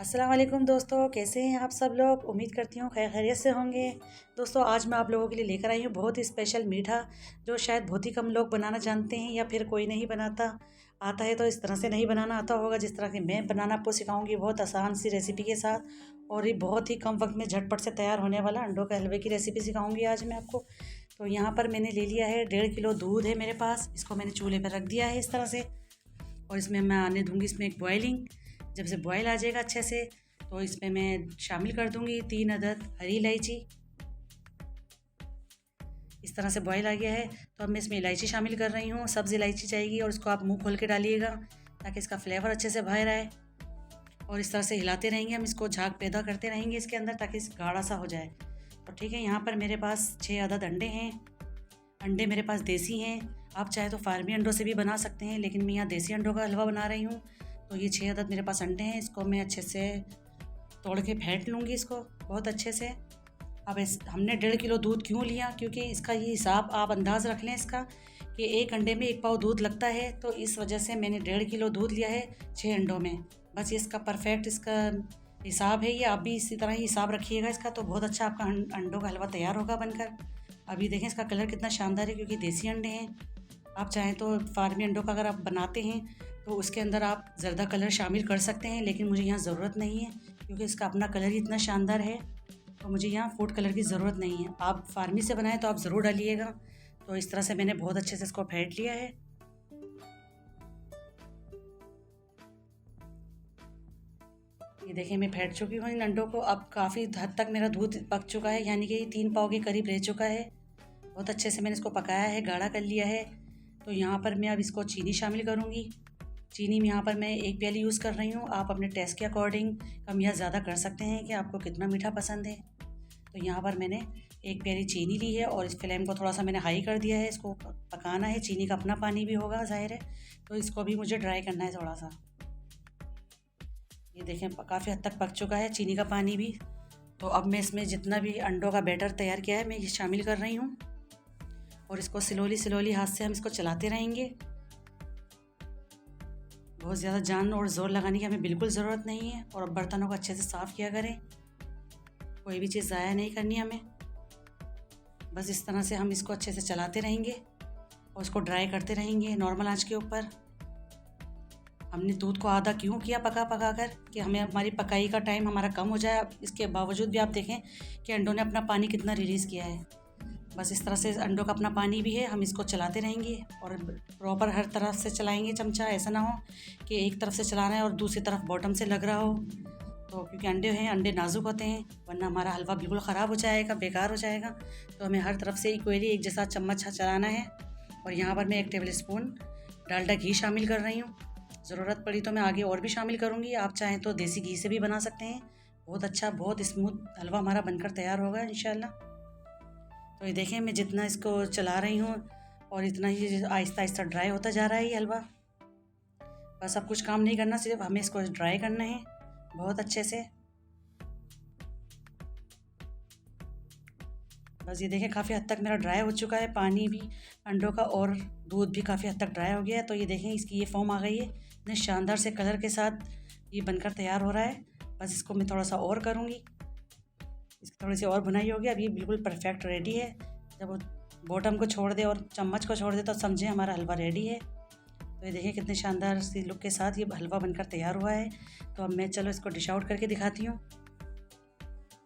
अस्सलाम वालेकुम दोस्तों, कैसे हैं आप सब लोग। उम्मीद करती हूँ खैरियत से होंगे। दोस्तों आज मैं आप लोगों के लिए लेकर आई हूँ बहुत ही स्पेशल मीठा, जो शायद बहुत ही कम लोग बनाना जानते हैं या फिर कोई नहीं बनाता। आता है तो इस तरह से नहीं बनाना आता होगा जिस तरह की मैं बनाना आपको सिखाऊंगी, बहुत आसान सी रेसिपी के साथ। और ये बहुत ही कम वक्त में झटपट से तैयार होने वाला अंडों के हलवे की रेसिपी सिखाऊंगी आज मैं आपको। तो यहाँ पर मैंने ले लिया है 1.5 किलो दूध है मेरे पास। इसको मैंने चूल्हे पर रख दिया है इस तरह से, और इसमें मैं आने दूंगी इसमें एक बॉइलिंग। जब से बॉयल आ जाएगा अच्छे से तो इसमें मैं शामिल कर दूंगी 3 अदद हरी इलायची। इस तरह से बॉयल आ गया है तो अब मैं इसमें इलायची शामिल कर रही हूँ। सब्ज़ इलायची चाहिए और इसको आप मुंह खोल के डालिएगा ताकि इसका फ्लेवर अच्छे से बाहर आए। और इस तरह से हिलाते रहेंगे, हम इसको झाग पैदा करते रहेंगे इसके अंदर ताकि इस गाढ़ा सा हो जाए। तो ठीक है, यहाँ पर मेरे पास 6 अदद अंडे हैं। अंडे मेरे पास देसी हैं, आप चाहे तो फार्मी अंडों से भी बना सकते हैं, लेकिन मैं यहाँ देसी अंडों का हलवा बना रही हूँ। तो ये 6 अदद मेरे पास अंडे हैं। इसको मैं अच्छे से तोड़ के फेंट लूँगी इसको बहुत अच्छे से। अब हमने 1.5 किलो दूध क्यों लिया, क्योंकि इसका ये हिसाब आप अंदाज़ रख लें इसका कि एक अंडे में 1 पाव दूध लगता है। तो इस वजह से मैंने 1.5 किलो दूध लिया है 6 अंडों में। बस ये इसका परफेक्ट इसका हिसाब है। ये आप भी इसी तरह ही हिसाब रखिएगा इसका, तो बहुत अच्छा आपका अंडों का हलवा तैयार होगा बनकर। अभी देखें इसका कलर कितना शानदार है, क्योंकि देसी अंडे हैं। आप चाहें तो फार्मी अंडों का अगर आप बनाते हैं तो उसके अंदर आप ज़र्दा कलर शामिल कर सकते हैं, लेकिन मुझे यहाँ ज़रूरत नहीं है क्योंकि इसका अपना कलर ही इतना शानदार है। तो मुझे यहाँ फूड कलर की ज़रूरत नहीं है। आप फार्मी से बनाएं तो आप ज़रूर डालिएगा। तो इस तरह से मैंने बहुत अच्छे से इसको फेंट लिया है। ये देखिए मैं फेंट चुकी हूँ इन अंडों को। अब काफ़ी हद तक मेरा दूध पक चुका है, यानी कि 3 पाव के करीब रह चुका है। बहुत अच्छे से मैंने इसको पकाया है, गाढ़ा कर लिया है। तो यहाँ पर मैं अब इसको चीनी शामिल करूँगी। चीनी में यहाँ पर मैं 1 प्याली यूज़ कर रही हूँ। आप अपने टेस्ट के अकॉर्डिंग कम या ज़्यादा कर सकते हैं कि आपको कितना मीठा पसंद है। तो यहाँ पर मैंने 1 प्याली चीनी ली है और इस फ्लेम को थोड़ा सा मैंने हाई कर दिया है। इसको पकाना है, चीनी का अपना पानी भी होगा ज़ाहिर है, तो इसको भी मुझे ड्राई करना है थोड़ा सा। ये देखें काफ़ी हद तक पक चुका है चीनी का पानी भी। तो अब मैं इसमें जितना भी अंडों का बैटर तैयार किया है मैं ये शामिल कर रही हूँ, और इसको स्लोली हाथ से हम इसको चलाते रहेंगे। बहुत ज़्यादा जान और ज़ोर लगाने की हमें बिल्कुल ज़रूरत नहीं है। और अब बर्तनों को अच्छे से साफ़ किया करें, कोई भी चीज़ ज़ाया नहीं करनी हमें। बस इस तरह से हम इसको अच्छे से चलाते रहेंगे और इसको ड्राई करते रहेंगे नॉर्मल आंच के ऊपर। हमने दूध को आधा क्यों किया पका कर कि हमें हमारी पकाई का टाइम हमारा कम हो जाए। इसके बावजूद भी आप देखें कि अंडों ने अपना पानी कितना रिलीज़ किया है। बस इस तरह से अंडों का अपना पानी भी है, हम इसको चलाते रहेंगे और प्रॉपर हर तरफ से चलाएंगे चमचा। ऐसा ना हो कि एक तरफ से चला रहे हैं और दूसरी तरफ बॉटम से लग रहा हो। तो क्योंकि अंडे नाजुक होते हैं, वरना हमारा हलवा बिल्कुल ख़राब हो जाएगा, बेकार हो जाएगा। तो हमें हर तरफ से इक्वली एक जैसा चम्मच चलाना है। और यहाँ पर मैं 1 टेबल स्पून डालडा घी शामिल कर रही हूँ। ज़रूरत पड़ी तो मैं आगे और भी शामिल करूँगी। आप चाहें तो देसी घी से भी बना सकते हैं। बहुत अच्छा, बहुत स्मूथ हलवा हमारा बनकर तैयार होगा इंशाल्लाह। तो ये देखें मैं जितना इसको चला रही हूँ और इतना ही आहिस्ता आहिस्ता ड्राई होता जा रहा है ये हलवा। बस अब कुछ काम नहीं करना, सिर्फ हमें इसको ड्राई करना है बहुत अच्छे से। बस ये देखें काफ़ी हद तक मेरा ड्राई हो चुका है, पानी भी अंडों का और दूध भी काफ़ी हद तक ड्राई हो गया है। तो ये देखें इसकी ये फॉर्म आ गई है, इतने शानदार से कलर के साथ ये बनकर तैयार हो रहा है। बस इसको मैं थोड़ा सा और करूँगी, इसकी थोड़ी सी और बुनाई होगी। अब ये बिल्कुल परफेक्ट रेडी है। जब वो बॉटम को छोड़ दे और चम्मच को छोड़ दे तो समझे हमारा हलवा रेडी है। तो ये देखिए कितने शानदार सी लुक के साथ ये हलवा बनकर तैयार हुआ है। तो अब मैं चलो इसको डिश आउट करके दिखाती हूँ।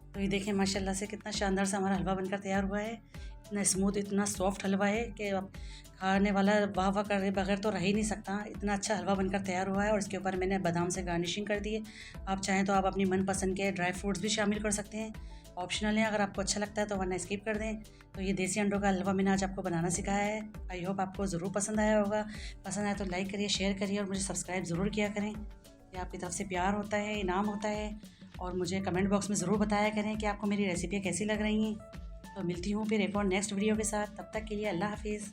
तो ये देखिए माशाल्लाह से कितना शानदार सा हमारा हलवा बनकर तैयार हुआ है। इतना स्मूथ, इतना सॉफ्ट हलवा है कि अब खाने वाला वाह वाह करे बगैर तो रह ही नहीं सकता। इतना अच्छा हलवा बनकर तैयार हुआ है। और इसके ऊपर मैंने बादाम से गार्निशिंग कर दी है। आप चाहें तो आप अपनी मनपसंद के ड्राई फ्रूट्स भी शामिल कर सकते हैं, ऑप्शनल है। अगर आपको अच्छा लगता है तो वरना स्किप कर दें। तो ये देसी अंडों का हलवा मैंने आज आपको बनाना सिखाया है। आई होप आपको ज़रूर पसंद आया होगा। पसंद आया तो लाइक करिए, शेयर करिए और मुझे सब्सक्राइब ज़रूर किया करें। ये आपकी तरफ से प्यार होता है, इनाम होता है। और मुझे कमेंट बॉक्स में ज़रूर बताया करें कि आपको मेरी रेसिपियाँ कैसी लग रही हैं। तो मिलती हूँ फिर एक और नेक्स्ट वीडियो के साथ। तब तक के लिए अल्लाह हाफिज़।